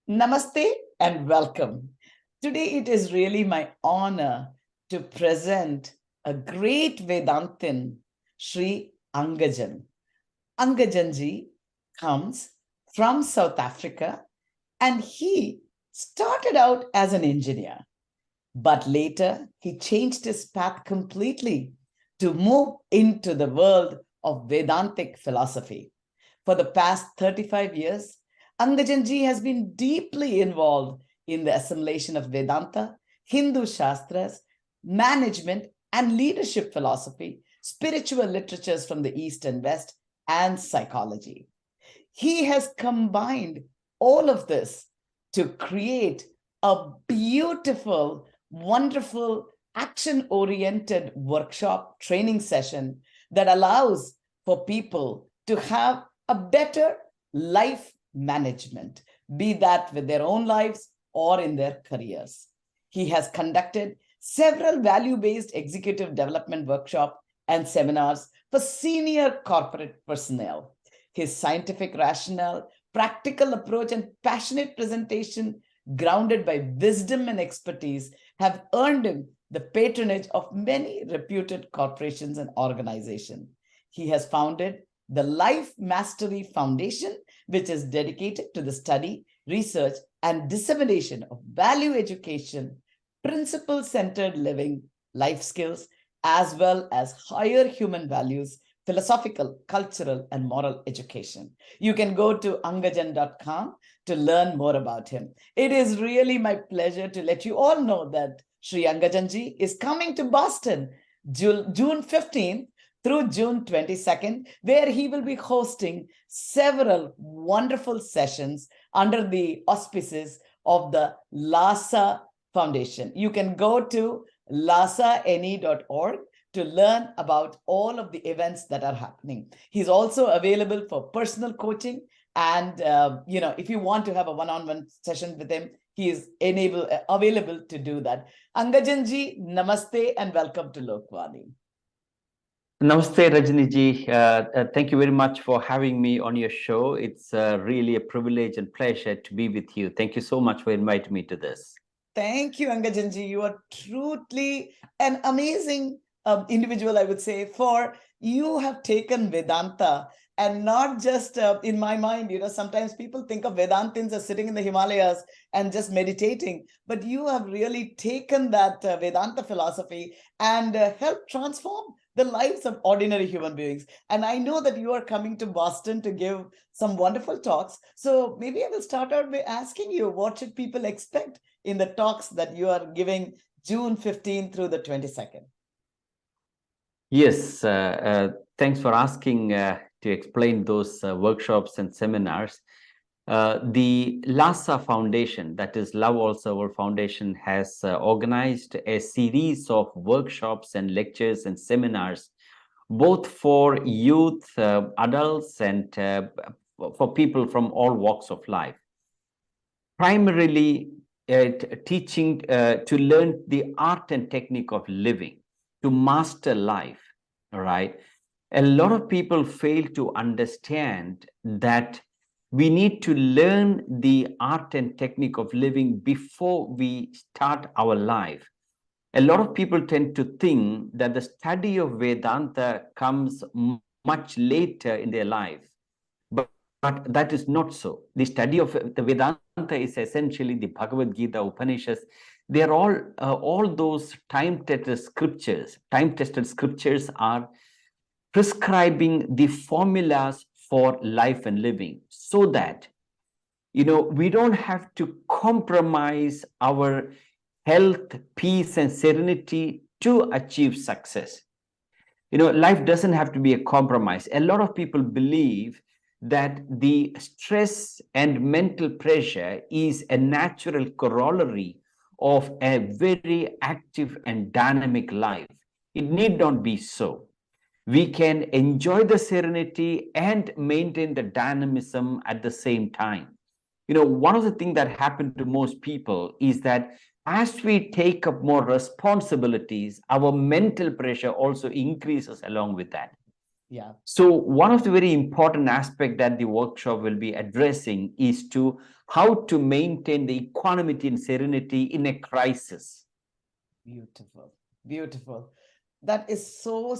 Namaste and welcome. Today it is really my honor to present a great Vedantin, Sri Angajan. Angajanji comes from South Africa and he started out as an engineer, but later he changed his path completely to move into the world of Vedantic philosophy. For the past 35 years, Angajanji has been deeply involved in the assimilation of Vedanta, Hindu Shastras, management and leadership philosophy, spiritual literatures from the East and West, and psychology. He has combined all of this to create a beautiful, wonderful, action-oriented workshop training session that allows for people to have a better life management, be that with their own lives or in their careers. He has conducted several value-based executive development workshops and seminars for senior corporate personnel. His scientific rationale, practical approach, and passionate presentation, grounded by wisdom and expertise, have earned him the patronage of many reputed corporations and organizations. He has founded the Life Mastery Foundation, which is dedicated to the study, research, and dissemination of value education, principle-centered living, life skills, as well as higher human values, philosophical, cultural, and moral education. You can go to angajan.com to learn more about him. It is really my pleasure to let you all know that Sri Angajanji is coming to Boston June 15th through June 22nd, where he will be hosting several wonderful sessions under the auspices of the LASA Foundation. You can go to lasane.org to learn about all of the events that are happening. He's also available for personal coaching. And, if you want to have a one-on-one session with him, he is available to do that. Angajanji, namaste and welcome to Lokvani. Namaste, Ranjani ji. Thank you very much for having me on your show. It's really a privilege and pleasure to be with you. Thank you so much for inviting me to this. Thank you, Angajanji. You are truly an amazing individual, I would say, for you have taken Vedanta and not just in my mind, sometimes people think of Vedantins as sitting in the Himalayas and just meditating, but you have really taken that Vedanta philosophy and helped transform the lives of ordinary human beings. And I know that you are coming to Boston to give some wonderful talks. So maybe I will start out by asking you, what should people expect in the talks that you are giving June 15th through the 22nd? Yes, thanks for asking to explain those workshops and seminars. The LASA Foundation, that is Love Also Our Foundation, has organized a series of workshops and lectures and seminars, both for youth, adults, and for people from all walks of life. Primarily teaching to learn the art and technique of living, to master life, all right? A lot of people fail to understand that we need to learn the art and technique of living before we start our life. A lot of people tend to think that the study of Vedanta comes much later in their life, but that is not so. The study of the Vedanta is essentially the Bhagavad Gita, Upanishads. They are all those time-tested scriptures. Time-tested scriptures are prescribing the formulas for life and living, so that we don't have to compromise our health, peace, and serenity to achieve success. Life doesn't have to be a compromise. A lot of people believe that the stress and mental pressure is a natural corollary of a very active and dynamic life. It need not be so. We can enjoy the serenity and maintain the dynamism at the same time. One of the things that happen to most people is that as we take up more responsibilities, our mental pressure also increases along with that. Yeah. So one of the very important aspect that the workshop will be addressing is to how to maintain the equanimity and serenity in a crisis. Beautiful. Beautiful. That is so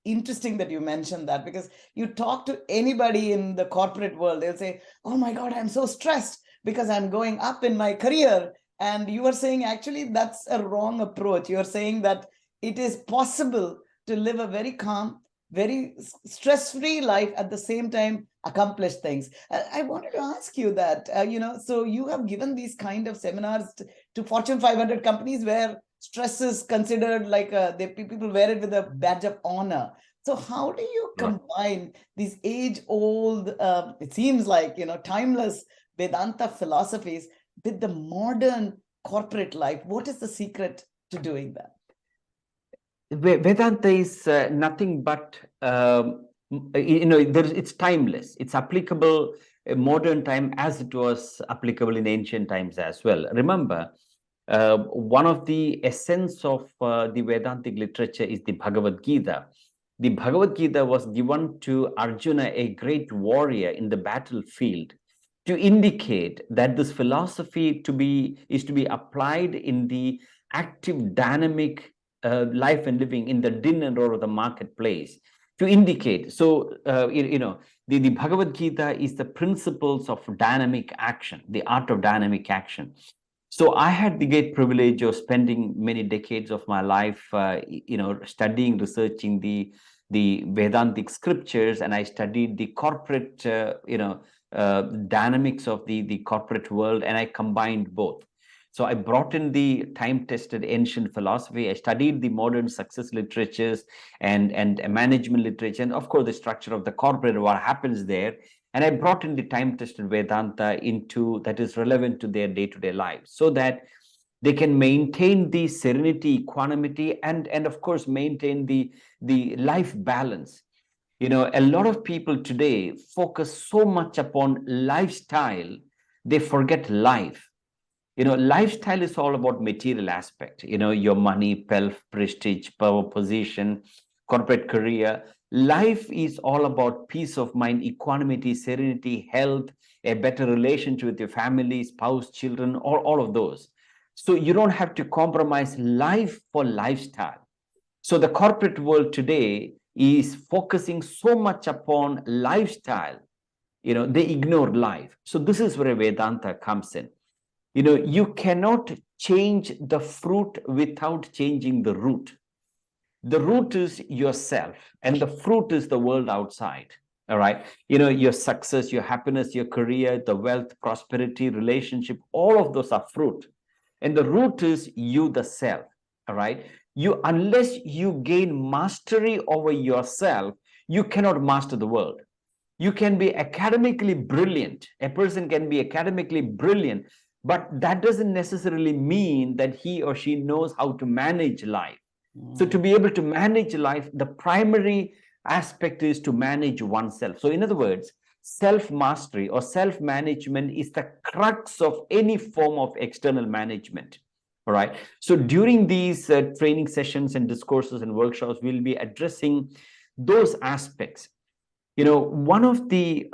interesting that you mentioned that, because you talk to anybody in the corporate world, they'll say, oh my God, I'm so stressed because I'm going up in my career. And you are saying actually that's a wrong approach. You're saying that it is possible to live a very calm, very stress-free life, at the same time accomplish things. I wanted to ask you that, so you have given these kind of seminars to Fortune 500 companies where stress is considered like people wear it with a badge of honor. So how do you Right. combine these age-old, it seems like, timeless Vedanta philosophies with the modern corporate life? What is the secret to doing that? Vedanta is nothing but it's timeless. It's applicable in modern time as it was applicable in ancient times as well. Remember, one of the essence of the Vedantic literature is the Bhagavad Gita. The Bhagavad Gita was given to Arjuna, a great warrior in the battlefield, to indicate that this philosophy is to be applied in the active, dynamic life and living in the din and roar of the marketplace, to indicate. So, the Bhagavad Gita is the principles of dynamic action, the art of dynamic action. So I had the great privilege of spending many decades of my life, studying, researching the Vedantic scriptures, and I studied the corporate, dynamics of the corporate world, and I combined both. So I brought in the time-tested ancient philosophy. I studied the modern success literatures and management literature, and of course the structure of the corporate, what happens there. And I brought in the time-tested Vedanta into that is relevant to their day-to-day lives, so that they can maintain the serenity, equanimity, and of course maintain the life balance. A lot of people today focus so much upon lifestyle, they forget life. Lifestyle is all about material aspect, your money, wealth, prestige, power, position, corporate career. Life is all about peace of mind, equanimity, serenity, health, a better relationship with your family, spouse, children, all of those. So you don't have to compromise life for lifestyle. So the corporate world today is focusing so much upon lifestyle, they ignore life. So this is where Vedanta comes in. You cannot change the fruit without changing the root. The root is yourself, and the fruit is the world outside. All right. Your success, your happiness, your career, the wealth, prosperity, relationship, all of those are fruit. And the root is you, the self. All right. Unless you gain mastery over yourself, you cannot master the world. You can be academically brilliant. A person can be academically brilliant, but that doesn't necessarily mean that he or she knows how to manage life. So to be able to manage life, the primary aspect is to manage oneself. So in other words, self-mastery or self-management is the crux of any form of external management. All right. So during these training sessions and discourses and workshops, we'll be addressing those aspects. One of the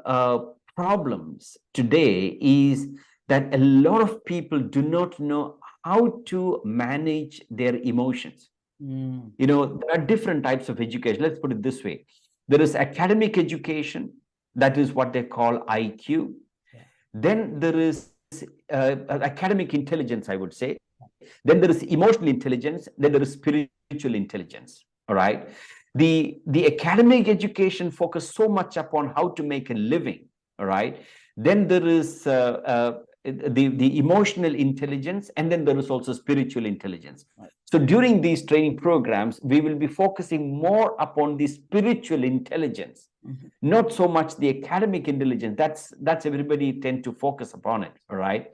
problems today is that a lot of people do not know how to manage their emotions. There are different types of education. Let's put it this way. There is academic education, that is what they call IQ. Yeah. Then there is academic intelligence, I would say. Then there is emotional intelligence. Then there is spiritual intelligence. All right. The academic education focus so much upon how to make a living. All right. Then there is the emotional intelligence, and then there is also spiritual intelligence. Right. So during these training programs, we will be focusing more upon the spiritual intelligence, not so much the academic intelligence. That's everybody tend to focus upon it. All right.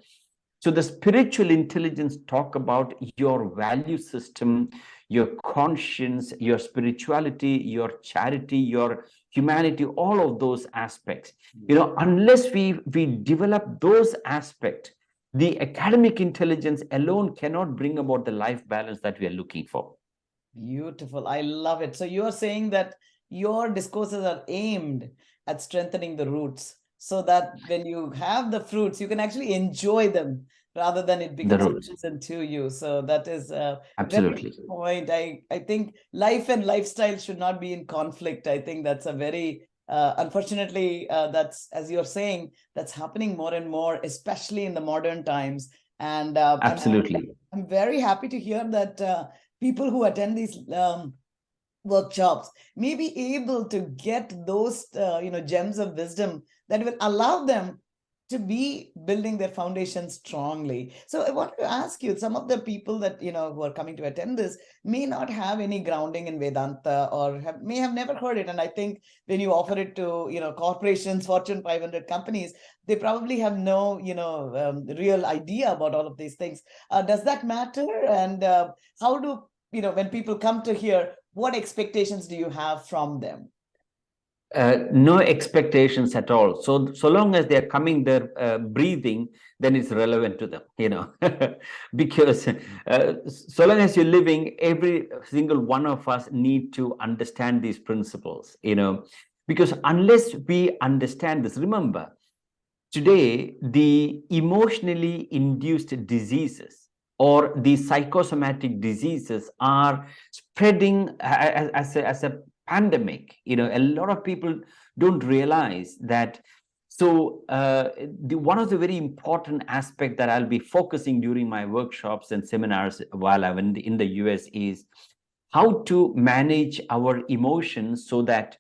So the spiritual intelligence talk about your value system, your conscience, your spirituality, your charity, your humanity, all of those aspects. Unless we develop those aspects, the academic intelligence alone cannot bring about the life balance that we are looking for. Beautiful. I love it. So you're saying that your discourses are aimed at strengthening the roots so that when you have the fruits, you can actually enjoy them rather than it The becomes a roots. prison to you. So that is a very Absolutely. good point. I think life and lifestyle should not be in conflict. I think that's a very unfortunately, that's, as you're saying, that's happening more and more, especially in the modern times. And Absolutely. I'm very happy to hear that people who attend these workshops may be able to get those gems of wisdom that will allow them to be building their foundation strongly. So I want to ask you, some of the people that who are coming to attend this may not have any grounding in Vedanta, or may have never heard it. And I think when you offer it to corporations, Fortune 500 companies, they probably have no real idea about all of these things. Does that matter? And how do when people come to hear, what expectations do you have from them? No expectations at all. So long as they're coming there breathing, then it's relevant to them, because so long as you're living, every single one of us need to understand these principles, because unless we understand this, remember, today the emotionally induced diseases or the psychosomatic diseases are spreading as a pandemic. A lot of people don't realize that. So one of the very important aspect that I'll be focusing during my workshops and seminars while I'm in the US is how to manage our emotions so that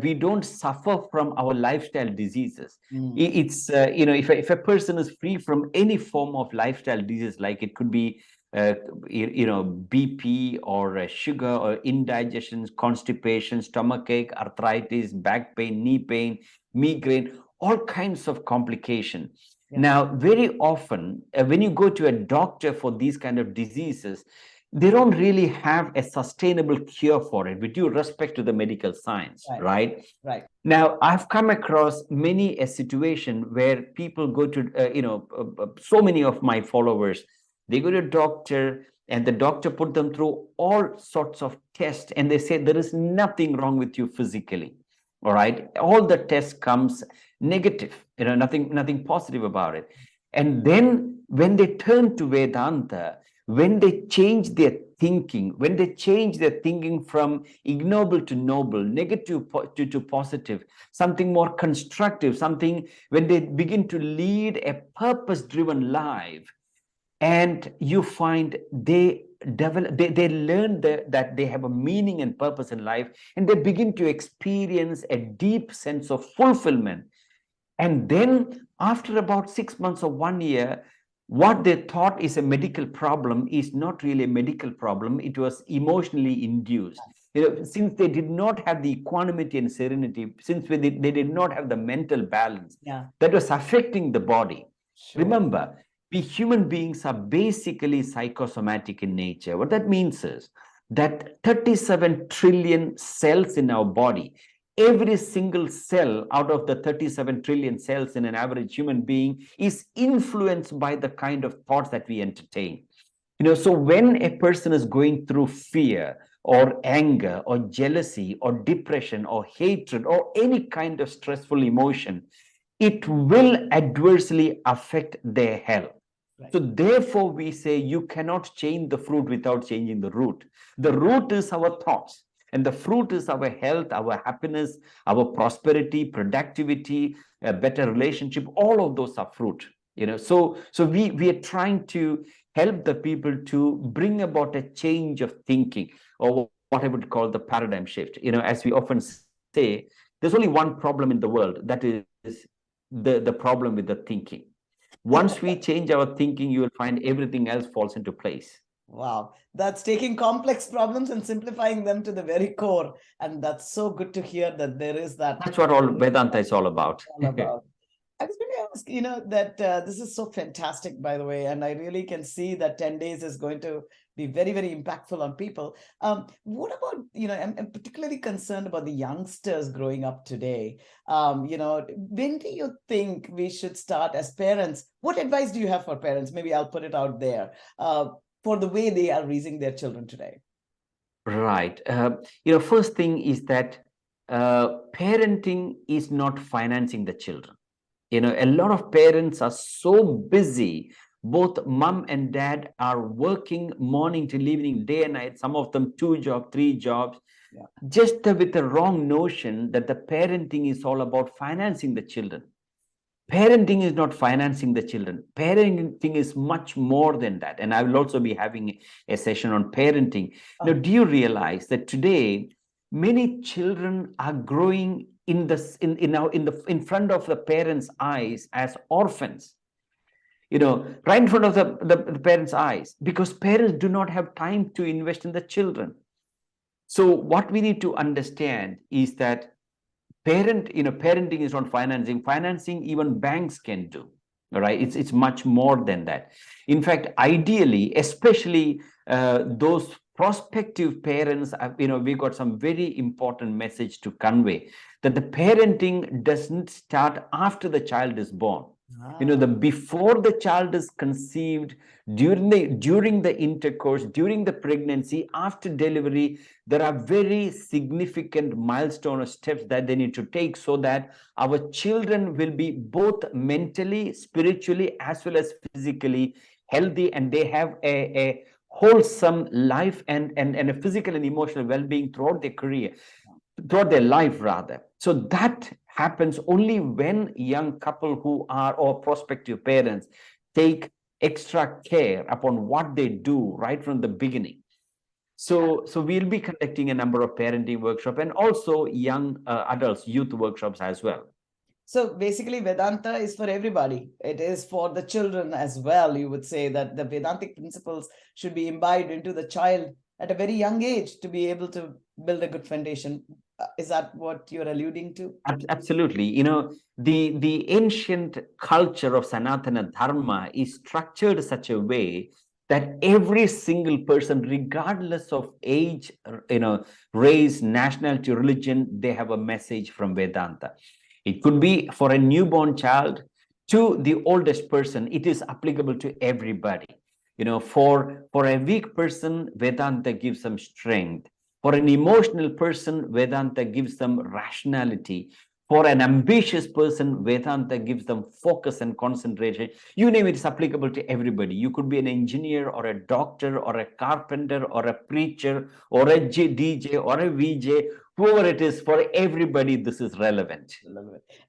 we don't suffer from our lifestyle diseases. It's if a person is free from any form of lifestyle disease, like it could be BP or sugar or indigestion, constipation, stomachache, arthritis, back pain, knee pain, migraine, all kinds of complication. Yeah. Now, very often when you go to a doctor for these kind of diseases, they don't really have a sustainable cure for it, with due respect to the medical science, right? Right. Now, I've come across many a situation where people go to, so many of my followers, they go to a doctor and the doctor put them through all sorts of tests and they say there is nothing wrong with you physically. All right. All the tests comes negative, nothing positive about it. And then when they turn to Vedanta, when they change their thinking, when they change their thinking from ignoble to noble, negative to positive, something more constructive, something when they begin to lead a purpose-driven life, and you find they develop, they learn that they have a meaning and purpose in life, and they begin to experience a deep sense of fulfillment. And then after about 6 months or 1 year, what they thought is a medical problem is not really a medical problem. It was emotionally induced. Since they did not have the equanimity and serenity, since they did not have the mental balance, that was affecting the body. Sure. Remember, we human beings are basically psychosomatic in nature. What that means is that 37 trillion cells in our body, every single cell out of the 37 trillion cells in an average human being is influenced by the kind of thoughts that we entertain. So when a person is going through fear or anger or jealousy or depression or hatred or any kind of stressful emotion, it will adversely affect their health. Right. So therefore we say you cannot change the fruit without changing the root. The root is our thoughts, and the fruit is our health, our happiness, our prosperity, productivity, a better relationship. All of those are fruit. So we are trying to help the people to bring about a change of thinking, or what I would call the paradigm shift. As we often say, there's only one problem in the world, that is the problem with the thinking. Once we change our thinking, you will find everything else falls into place. Wow, that's taking complex problems and simplifying them to the very core. And that's so good to hear that there is that. That's what all Vedanta is all about. I was going to ask, that this is so fantastic, by the way, and I really can see that 10 days is going to be very, very impactful on people. What about, I'm particularly concerned about the youngsters growing up today. When do you think we should start as parents? What advice do you have for parents? Maybe I'll put it out there for the way they are raising their children today. Right. First thing is that parenting is not financing the children. A lot of parents are so busy. Both mom and dad are working morning till evening, day and night, some of them 2 jobs, 3 jobs, Yeah. just with the wrong notion that the parenting is all about financing the children. Parenting is not financing the children. Parenting is much more than that. And I will also be having a session on parenting. Now, Oh, do you realize that today many children are growing in front of the parents' eyes as orphans? Right in front of the parents' eyes, because parents do not have time to invest in the children. So what we need to understand is that parenting is not financing even banks can do. All right, it's much more than that. In fact, ideally, especially those prospective parents, we got some very important message to convey, that the parenting doesn't start after the child is born. The ah, before the child is conceived, during the intercourse, during the pregnancy, after delivery, there are very significant milestone or steps that they need to take, so that our children will be both mentally, spiritually, as well as physically healthy, and they have a wholesome life, and a physical and emotional well-being throughout their career, throughout their life rather. So that happens only when young couple who are, or prospective parents, take extra care upon what they do right from the beginning. So we'll be conducting a number of parenting workshops, and also young adults, youth workshops as well. so basically, Vedanta is for everybody. It is for the children as well. You would say that the Vedantic principles should be imbibed into the child at a very young age to be able to build a good foundation. Is that what you're alluding to? Absolutely. The ancient culture of Sanatana Dharma is structured such a way that every single person, regardless of age, race, nationality, religion, they have a message from Vedanta. It could be for a newborn child to the oldest person. It is applicable to everybody. For a weak person, Vedanta gives them strength. For an emotional person, Vedanta gives them rationality. For an ambitious person, Vedanta gives them focus and concentration. You name it, it's applicable to everybody. You could be an engineer or a doctor or a carpenter or a preacher or a DJ or a VJ, whoever it is, for everybody, this is relevant.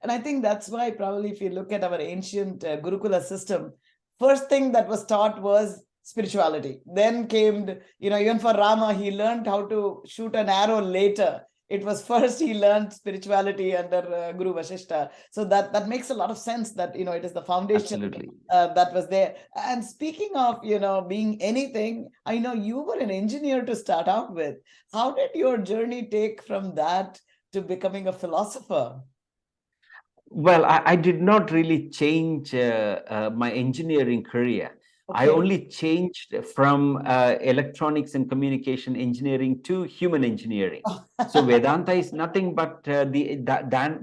And I think that's why, probably, if you look at our ancient Gurukula system, first thing that was taught was spirituality. Then came, even for Rama, he learned how to shoot an arrow later. It was first he learned spirituality under Guru Vasishta. So that makes a lot of sense, that, it is the foundation Absolutely. that was there. And speaking of, being anything, I know you were an engineer to start out with. How did your journey take from that to becoming a philosopher? Well, I did not really change my engineering career. I Okay. only changed from electronics and communication engineering to human engineering. So Vedanta is nothing but the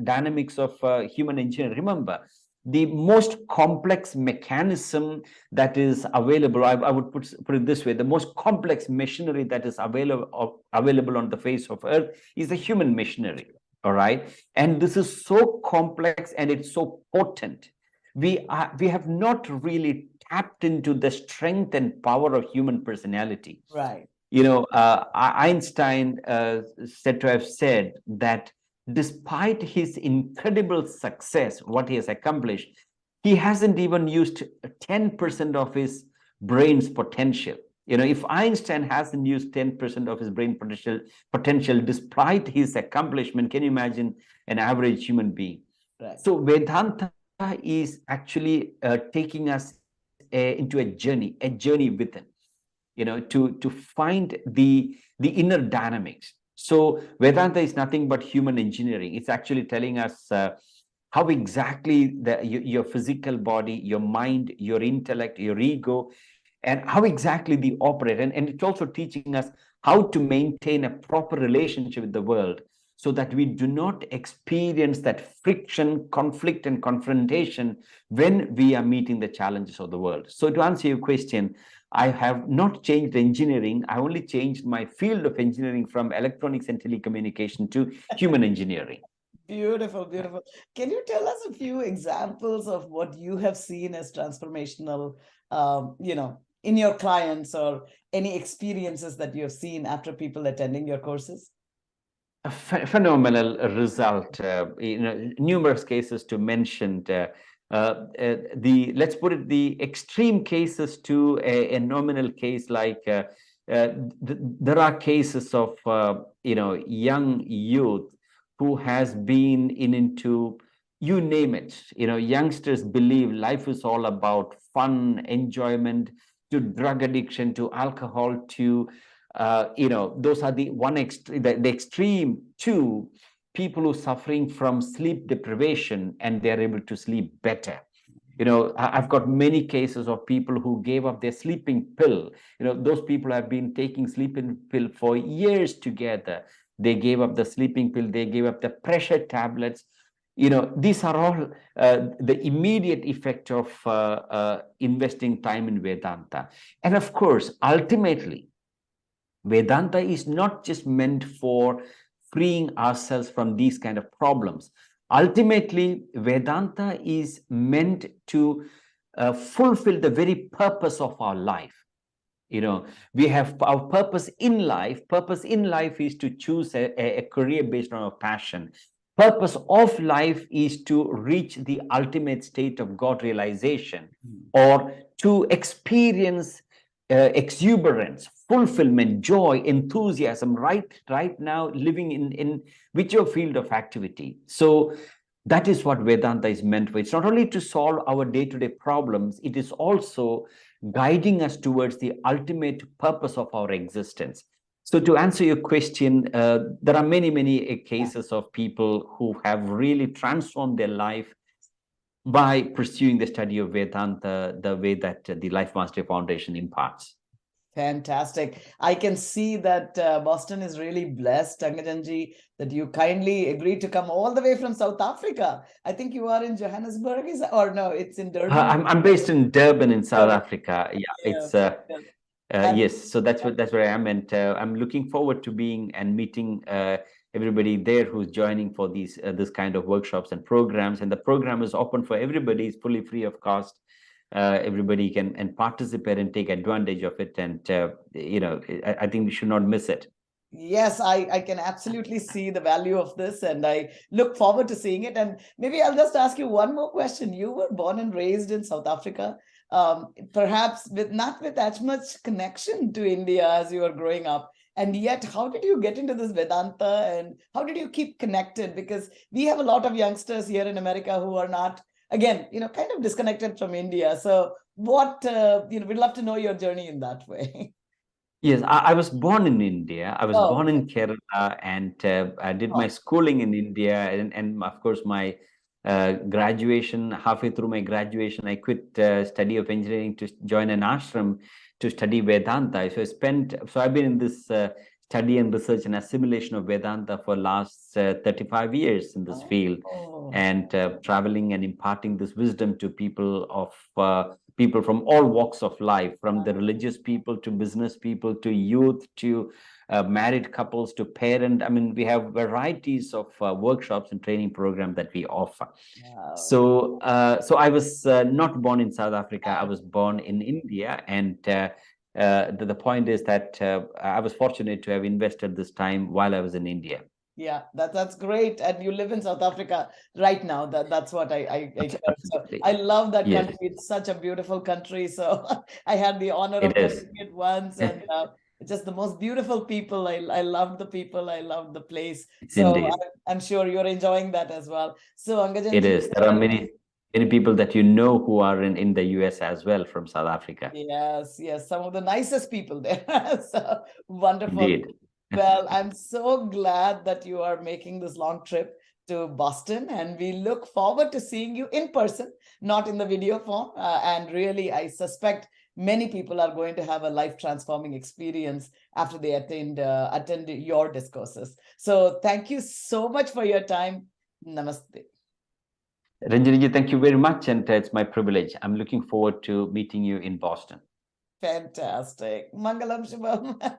dynamics of human engineering. Remember, the most complex mechanism that is available, I would put it this way, the most complex machinery that is available on the face of earth is the human machinery. All right. And this is so complex and it's so potent. We have not really tapped into the strength and power of human personality. Right. Einstein said to have said that despite his incredible success, what he has accomplished, he hasn't even used 10% of his brain's potential. If Einstein hasn't used 10% of his brain potential despite his accomplishment, can you imagine an average human being? Right. So Vedanta is actually taking us into a journey within, to find the inner dynamics. So Vedanta is nothing but human engineering. It's actually telling us how exactly your physical body, your mind, your intellect, your ego, and how exactly they operate. And it's also teaching us how to maintain a proper relationship with the world, so that we do not experience that friction, conflict, and confrontation when we are meeting the challenges of the world. So to answer your question, I have not changed engineering. I only changed my field of engineering from electronics and telecommunication to human engineering. Beautiful, beautiful. Can you tell us a few examples of what you have seen as transformational, in your clients, or any experiences that you have seen after people attending your courses? A phenomenal result. Numerous cases to mention. Let's put it, the extreme cases to a nominal case, like there are cases of young youth who has been into, you name it. Youngsters believe life is all about fun, enjoyment, to drug addiction, to alcohol, to those are the the extreme. Two, people who are suffering from sleep deprivation and they're able to sleep better. I've got many cases of people who gave up their sleeping pill. Those people have been taking sleeping pill for years together. They gave up the sleeping pill, they gave up the pressure tablets. These are all the immediate effect of investing time in Vedanta. And of course, ultimately, Vedanta is not just meant for freeing ourselves from these kind of problems. Ultimately, Vedanta is meant to fulfill the very purpose of our life. We have our purpose in life. Purpose in life is to choose a career based on our passion. Purpose of life is to reach the ultimate state of God realization, or to experience exuberance, fulfillment, joy, enthusiasm, right now, living in whichever field of activity. So that is what Vedanta is meant for. It's not only to solve our day-to-day problems, it is also guiding us towards the ultimate purpose of our existence. So to answer your question, there are many cases of people who have really transformed their life by pursuing the study of Vedanta the way that the Life Mastery Foundation imparts. Fantastic. I can see that Boston is really blessed, Angajanji, that you kindly agreed to come all the way from South Africa. I think you are in Johannesburg, or no, it's in Durban. I'm based in Durban in South Africa. Yeah, Yes, it's yes. And yes. So that's where I am, and I'm looking forward to being and meeting everybody there who's joining for these this kind of workshops and programs. And the program is open for everybody; it's fully free of cost. Everybody can and participate and take advantage of it. And I think we should not miss it. yes, I can absolutely see the value of this, and I look forward to seeing it. And maybe I'll just ask you one more question. You were born and raised in South Africa, perhaps with not with as much connection to India as you were growing up. And yet, how did you get into this Vedanta, and how did you keep connected? Because we have a lot of youngsters here in America who are not, again, kind of disconnected from India. So what, we'd love to know your journey in that way. Yes, I was born in India. I was Oh, born okay. in Kerala, and I did my Oh, schooling in India, and of course my graduation. Halfway through my graduation, I quit study of engineering to join an ashram to study Vedanta. So I've been in this study and research and assimilation of Vedanta for last 35 years in this field, oh, and traveling and imparting this wisdom to people from all walks of life, from the religious people to business people to youth to married couples to parent. I mean, we have varieties of workshops and training programs that we offer. wow. So I was not born in South Africa. I was born in India, and the point is that I was fortunate to have invested this time while I was in India. Yeah, that's great. And you live in South Africa right now. That's what I heard. So Absolutely. I love that Yes, country. It's such a beautiful country. So I had the honor it of is. visiting it once, and just the most beautiful people. I loved the people. I loved the place. It's So indeed. I'm sure you're enjoying that as well. So It Angajanji, is. There are many people that you know who are in the US as well from South Africa. yes, yes, some of the nicest people there. So wonderful. Indeed. Well, I'm so glad that you are making this long trip to Boston, and we look forward to seeing you in person, not in the video form. And really, I suspect many people are going to have a life transforming experience after they attend your discourses. So thank you so much for your time. Namaste. Ranjani, thank you very much, and it's my privilege. I'm looking forward to meeting you in Boston. Fantastic. Mangalam Shubham.